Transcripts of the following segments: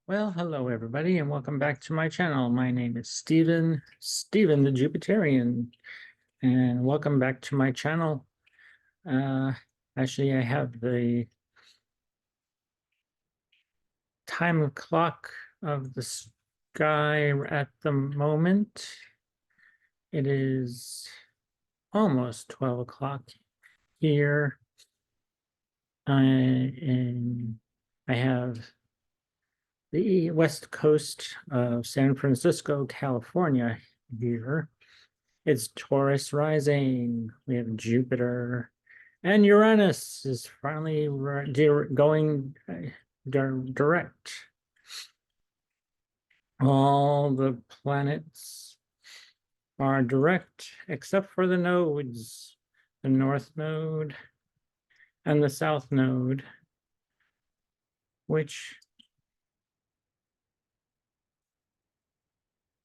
Well, hello everybody, and welcome back to my channel. My name is Stephen the Jupiterian, and welcome back to my channel. Uh, Actually, I have the time clock of the sky at the moment. It is almost 12 o'clock here. And I have the west coast of San Francisco, California here. It's Taurus rising. We have Jupiter, and Uranus is finally going direct. All the planets are direct except for the nodes, the North Node and the South Node, which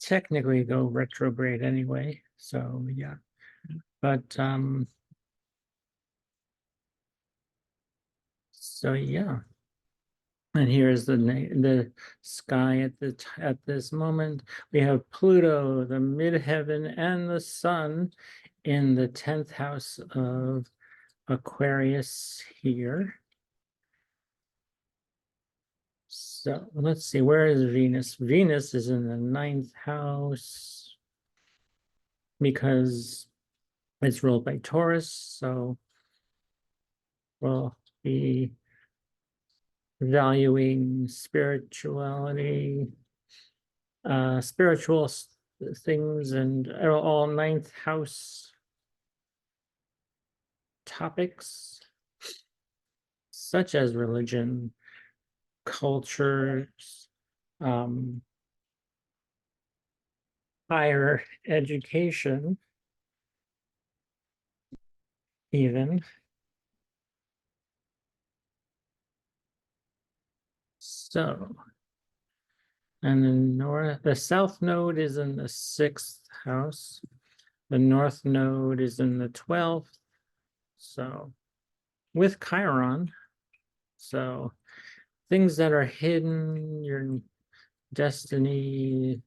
technically go retrograde anyway. So yeah, but so yeah. And here's the sky at this moment. We have Pluto, the midheaven, and the sun in the 10th house of Aquarius here. So let's see, where is Venus? Venus is in the 9th house because it's ruled by Taurus. So we'll be valuing spirituality, spiritual things, and all 9th house topics, such as religion, cultures, higher education, even. So, and the south node is in the 6th house. The north node is in the 12th. So, with Chiron. So, things that are hidden, your destiny,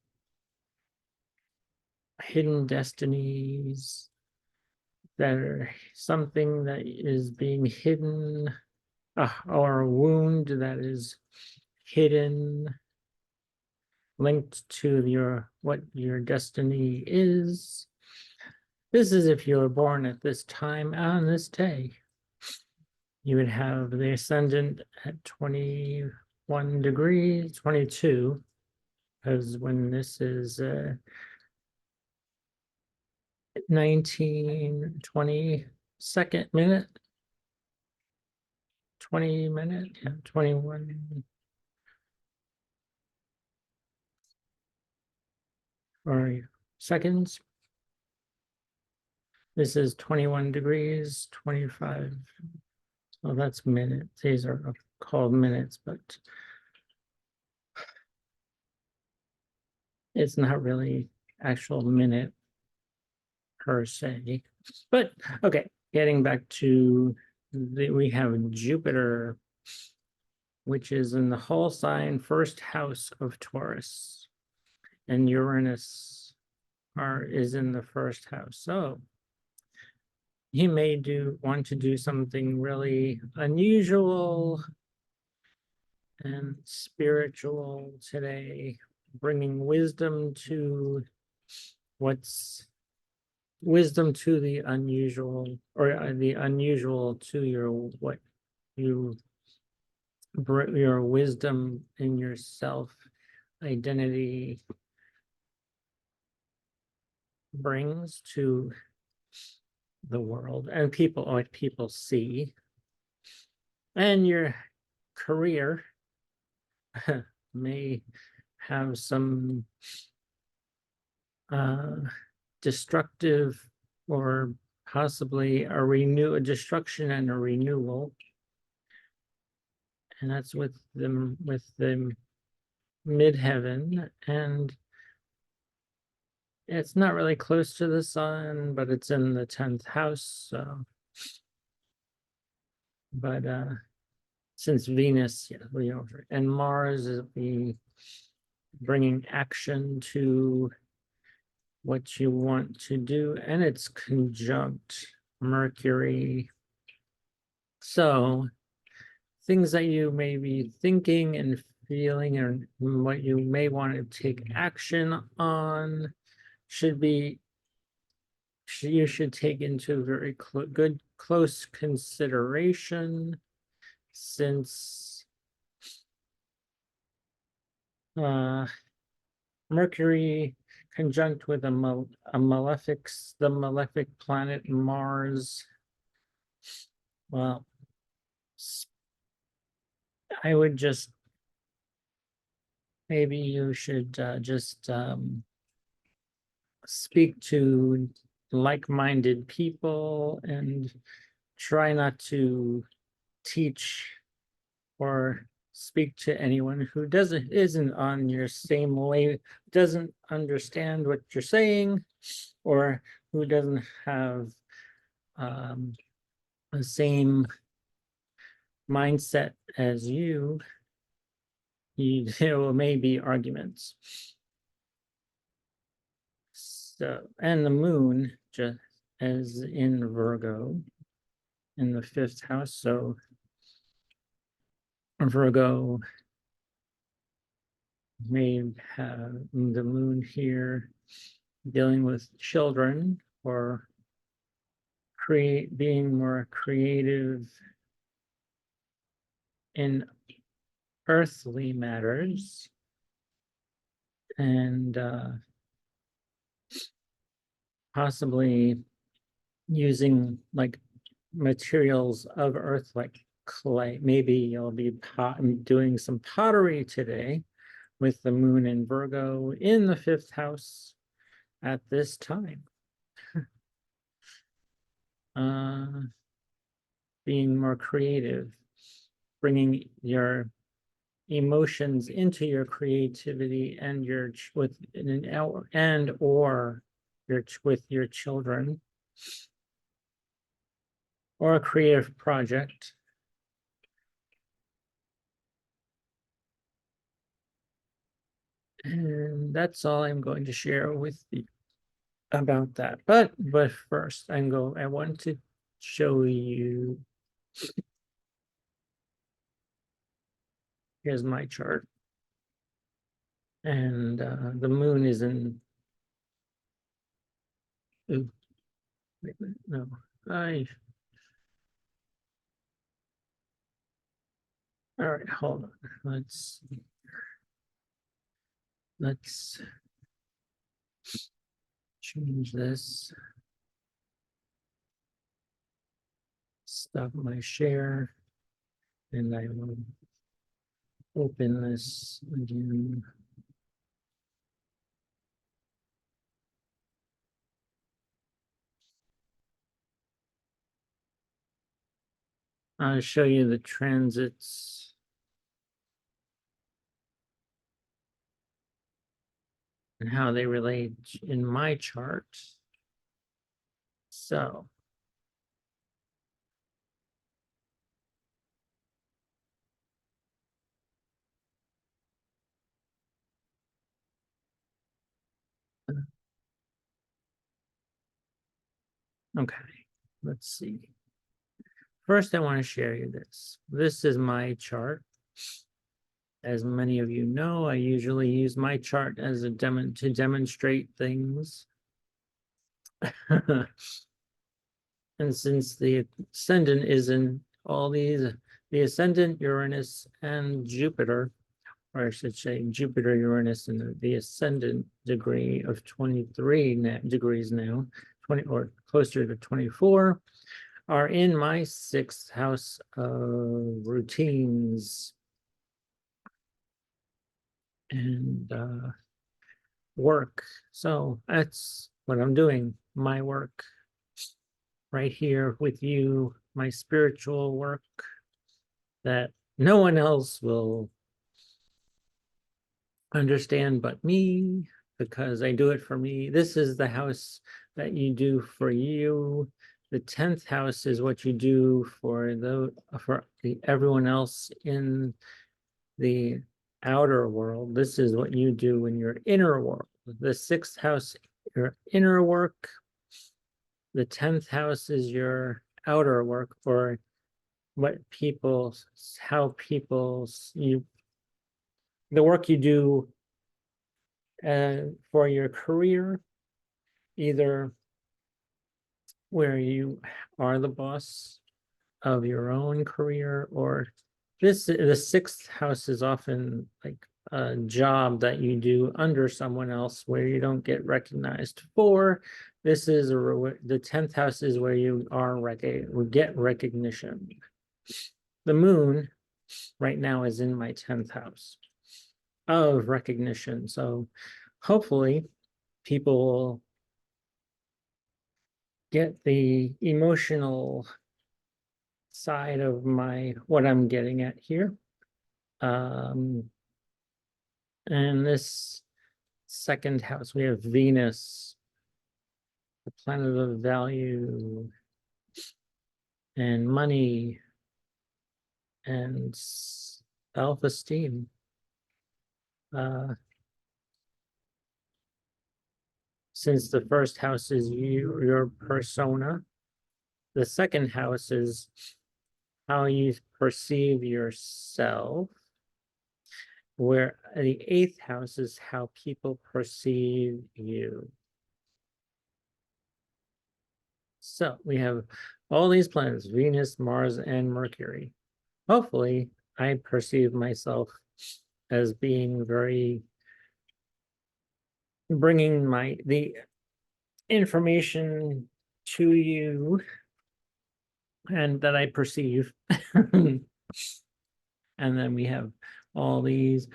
hidden destinies that are something that is being hidden, or a wound that is hidden, linked to what your destiny is. This is if you were born at this time on this day. You would have the ascendant at 21 degrees, 22, because when this is 22nd minute, 20 minute, yeah, 21 or seconds. This is 21 degrees, 25. Well, that's minutes. These are called minutes, but it's not really actual minute per se. But okay, getting back to we have Jupiter, which is in the whole sign, 1st house of Taurus, and Uranus is in the 1st house. So he may want to do something really unusual and spiritual today, bringing wisdom to the unusual, or the unusual to your your wisdom in yourself identity brings to the world and what people see, and your career may have some destructive, or possibly a destruction and a renewal, and that's with the midheaven, and it's not really close to the sun, but it's in the 10th house. So, but since Venus, yeah, Leo, and Mars is the bringing action to what you want to do, and it's conjunct Mercury. So things that you may be thinking and feeling and what you may want to take action on should be, you should take into very good close consideration, since Mercury conjunct with the malefic planet Mars. Well, I would just, maybe you should just speak to like-minded people and try not to teach or speak to anyone who isn't on your same way, doesn't understand what you're saying, or who doesn't have the same mindset as you. There may be arguments. So, and the moon just as in Virgo in the 5th house. So Virgo may have the moon here dealing with children, or being more creative in earthly matters, and possibly using like materials of earth, like clay. Maybe you'll be doing some pottery today with the moon in Virgo in the 5th house at this time. Being more creative, bringing your emotions into your creativity and your with and or your with your children, or a creative project. And that's all I'm going to share with you about that. But first, I want to show you. Here's my chart, and the moon is in. Ooh, wait a minute, no, all right, hold on. Let's change this. Stop my share, and I will open this again. I'll show you the transits. And how they relate in my chart. So okay, let's see. First, I want to share you this. This is my chart. As many of you know, I usually use my chart as a to demonstrate things. And since the ascendant is in all these, the ascendant, Uranus, and Jupiter, or I should say Jupiter, Uranus, and the ascendant degree of 23 degrees now, 20 or closer to 24, are in my 6th house of routines and work. So that's what I'm doing, my work right here with you, my spiritual work that no one else will understand but me, because I do it for me. This is the house that you do for you. The 10th house is what you do for everyone else in the outer world. This is what you do in your inner world. The 6th house, your inner work. The 10th house is your outer work, or the work you do for your career, either where you are the boss of your own career, or the 6th house is often like a job that you do under someone else where you don't get recognized for. This is the 10th house is where you get recognition. The moon right now is in my 10th house of recognition. So hopefully people will get the emotional side of what I'm getting at here. And this 2nd house, we have Venus, the planet of value and money and self-esteem. Since the 1st house is your persona, the 2nd house is how you perceive yourself, where the 8th house is how people perceive you. So we have all these planets, Venus, Mars, and Mercury. Hopefully, I perceive myself as being bringing the information to you and that I perceive. And then we have all these,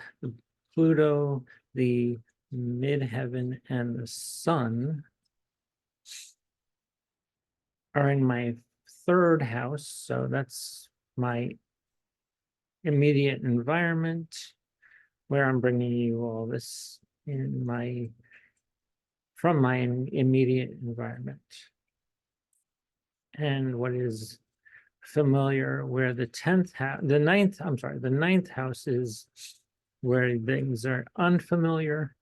Pluto, the midheaven, and the sun are in my 3rd house. So that's my immediate environment, where I'm bringing you all this from my immediate environment. And what is familiar, where the 9th house is where things are unfamiliar.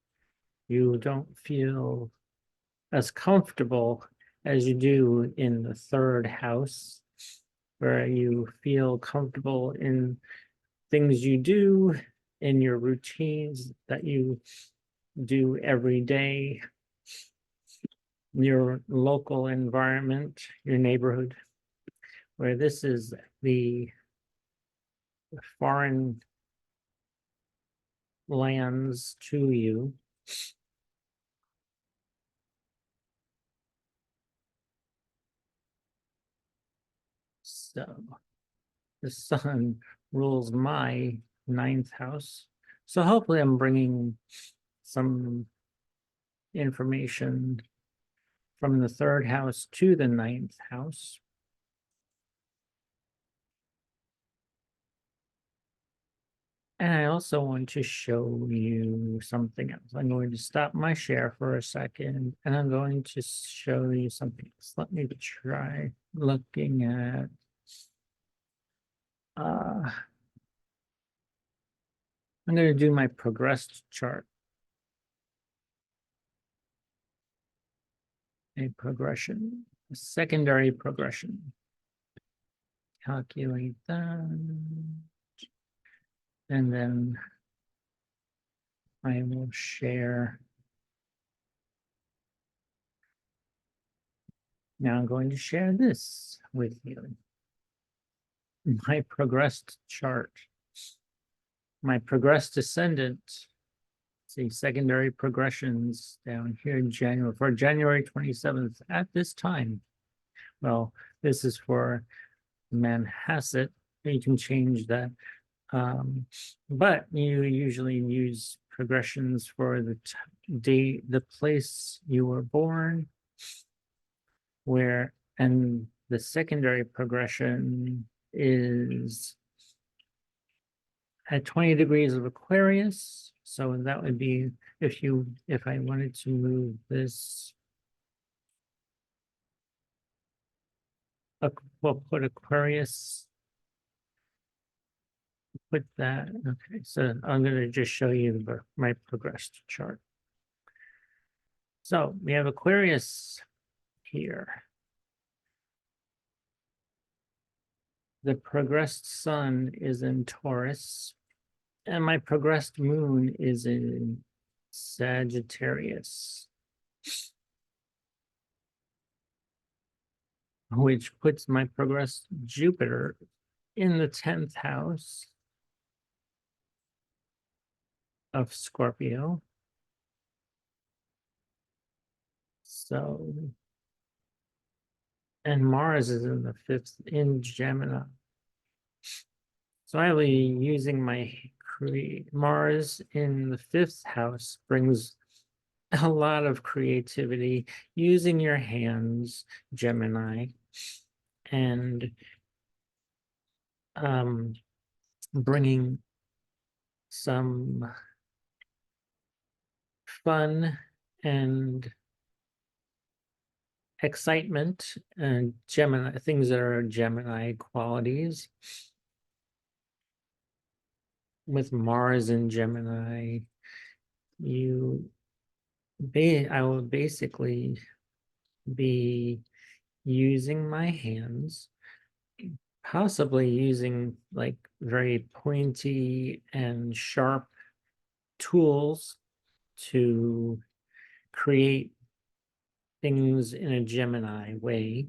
You don't feel as comfortable as you do in the 3rd house, where you feel comfortable in things you do, in your routines that you do every day, your local environment, your neighborhood, where this is the foreign lands to you. So the sun rules my 9th house. So hopefully I'm bringing some information from the 3rd house to the 9th house. And I also want to show you something else. I'm going to stop my share for a second, and I'm going to show you something else. Let me try looking at I'm going to do my progressed chart. A progression, a secondary progression. Calculate that. And then I will share. Now I'm going to share this with you. My progressed chart. My progressed ascendant. See secondary progressions down here in January, for January 27th at this time. Well, this is for Manhasset. You can change that. But you usually use progressions for the date, the place you were born, and the secondary progression is at 20 degrees of Aquarius. So that would be if I wanted to move this we'll put Aquarius, put that. Okay, so I'm going to just show you my progressed chart. So we have Aquarius here. The progressed sun is in Taurus, and my progressed moon is in Sagittarius, which puts my progressed Jupiter in the 10th house of Scorpio. So, and Mars is in the 5th in Gemini. So I will be using my Mars in the 5th house brings a lot of creativity, using your hands, Gemini, and bringing some fun and excitement and Gemini, things that are Gemini qualities. With Mars in Gemini, I will basically be using my hands, possibly using like very pointy and sharp tools to create things in a Gemini way.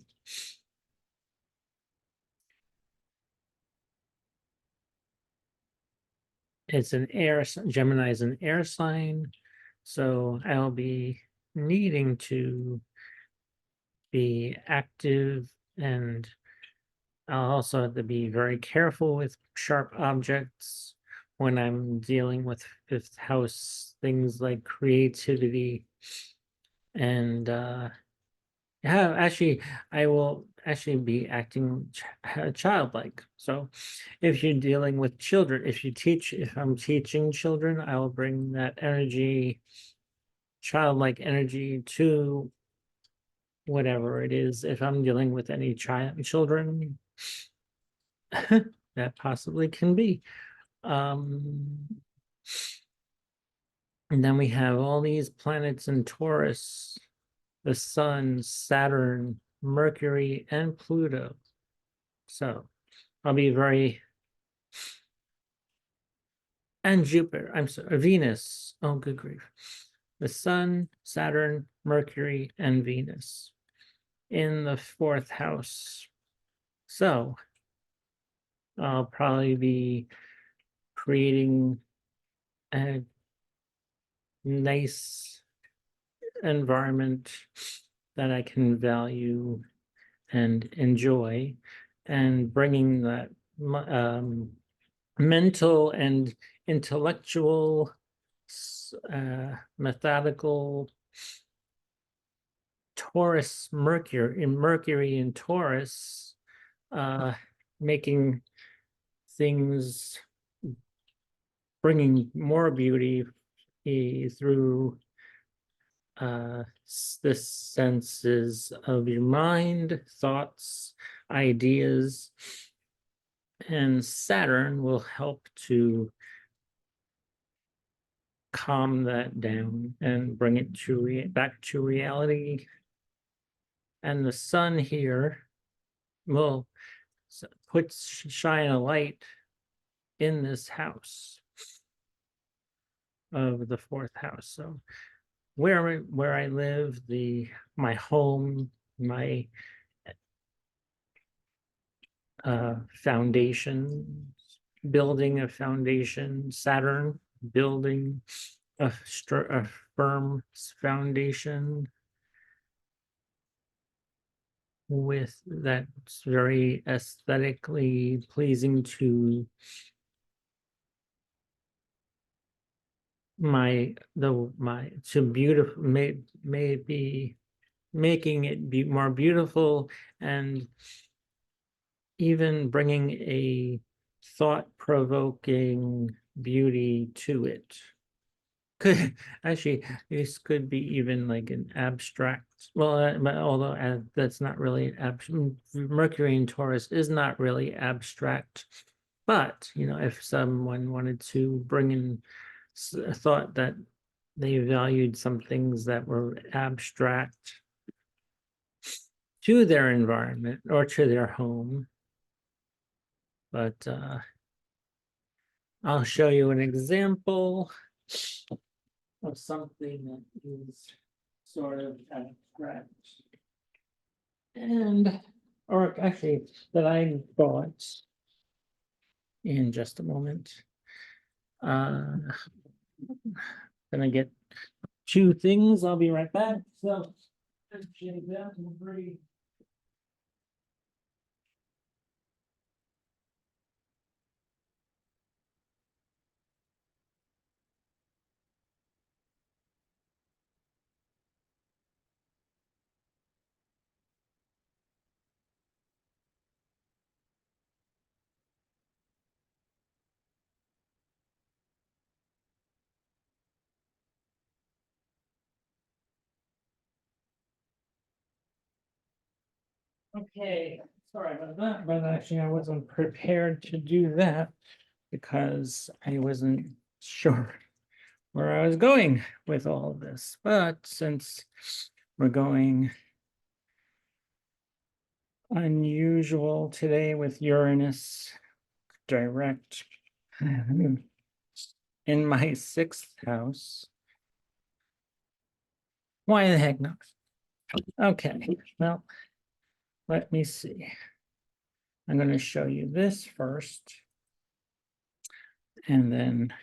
It's an air, Gemini is an air sign, so I'll be needing to be active, and I'll also have to be very careful with sharp objects when I'm dealing with 5th house things like creativity. And yeah, actually, I will actually be acting childlike. So if you're dealing with children, if I'm teaching children, I will bring that energy, childlike energy, to whatever it is. If I'm dealing with any children, that possibly can be. And then we have all these planets in Taurus, the Sun, Saturn, Mercury, and Pluto. So I'll be and Jupiter, I'm sorry, Venus. Oh, good grief. The Sun, Saturn, Mercury, and Venus in the 4th house. So I'll probably be creating a nice environment that I can value and enjoy, and bringing that mental and intellectual, methodical Taurus, Mercury in Taurus, making things, bringing more beauty through the senses of your mind, thoughts, ideas, and Saturn will help to calm that down and bring it to back to reality. And the Sun here will shine a light in this house of the 4th house. So where I live, my home, my foundation, building a foundation, Saturn building a firm foundation with that's very aesthetically pleasing to beautiful, maybe making it more beautiful, and even bringing a thought-provoking beauty to it, could actually, this could be even like an abstract. Well, but although that's not really abstract. Mercury in Taurus is not really abstract, but if someone wanted to bring in a thought that they valued some things that were abstract to their environment or to their home, but I'll show you an example of something that is sort of abstract and or actually that I bought in just a moment. Gonna get two things. I'll be right back. So okay, sorry about that, but actually I wasn't prepared to do that because I wasn't sure where I was going with all of this. But since we're going unusual today with Uranus direct in my sixth house, why the heck not? Okay, well, let me see. I'm going to show you this first. And then,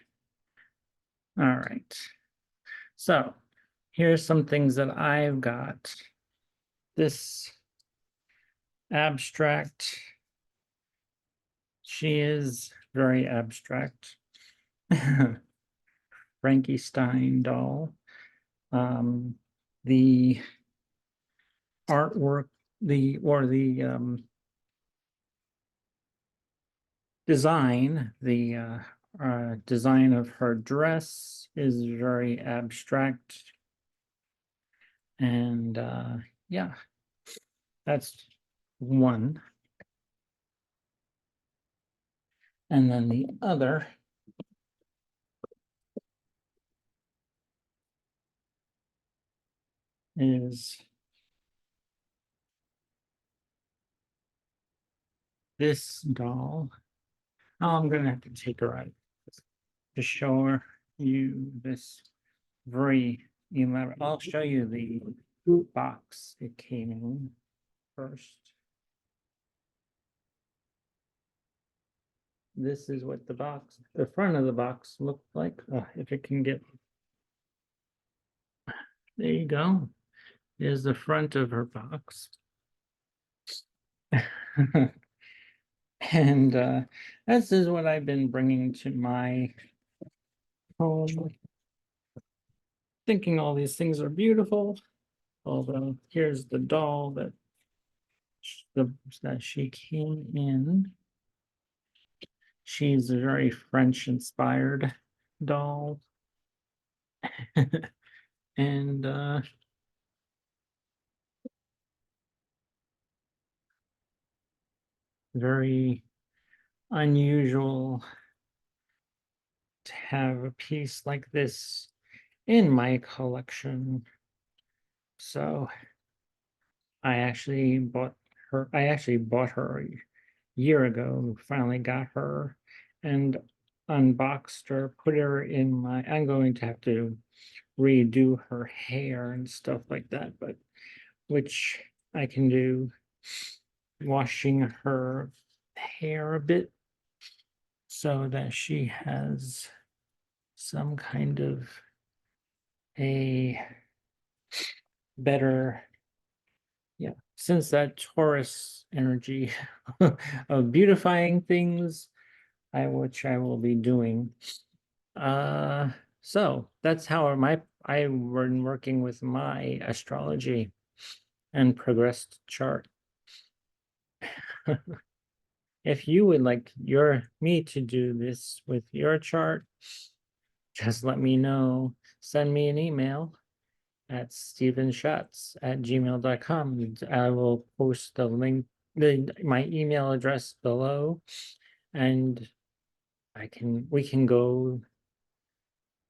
all right. So here's some things that I've got. This abstract. She is very abstract. Frankenstein doll. The artwork, the design, the design of her dress is very abstract. And yeah, that's one. And then the other is this doll. Oh, I'm gonna have to take her out to show you this very elaborate. I'll show you the box it came in first. This is what the front of the box looked like. If it can get, there you go. Here's the front of her box. And this is what I've been bringing to my home. Thinking all these things are beautiful. Although here's the doll that she came in. She's a very French inspired doll. And very unusual to have a piece like this in my collection. So I actually bought her a year ago, finally got her and unboxed her, put her in my, I'm going to have to redo her hair and stuff like that, but which I can do, washing her hair a bit so that she has some kind of a better, yeah, since that Taurus energy of beautifying things, which I will be doing. So that's how I've been working with my astrology and progressed chart. If you would like me to do this with your chart, just let me know. Send me an email at stephenschatz@gmail.com. I will post the link, my email address below, and we can go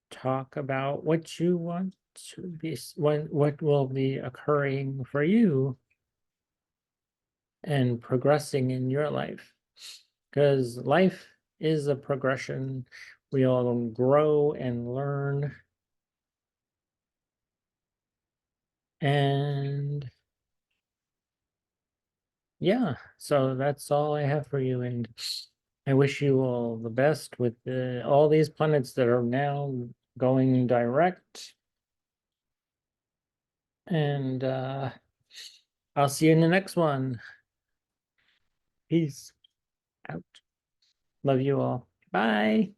talk about what you want to be, what will be occurring for you and progressing in your life, because life is a progression. We all grow and learn, and yeah, so that's all I have for you, and I wish you all the best with all these planets that are now going direct, and I'll see you in the next one. Peace out. Love you all. Bye.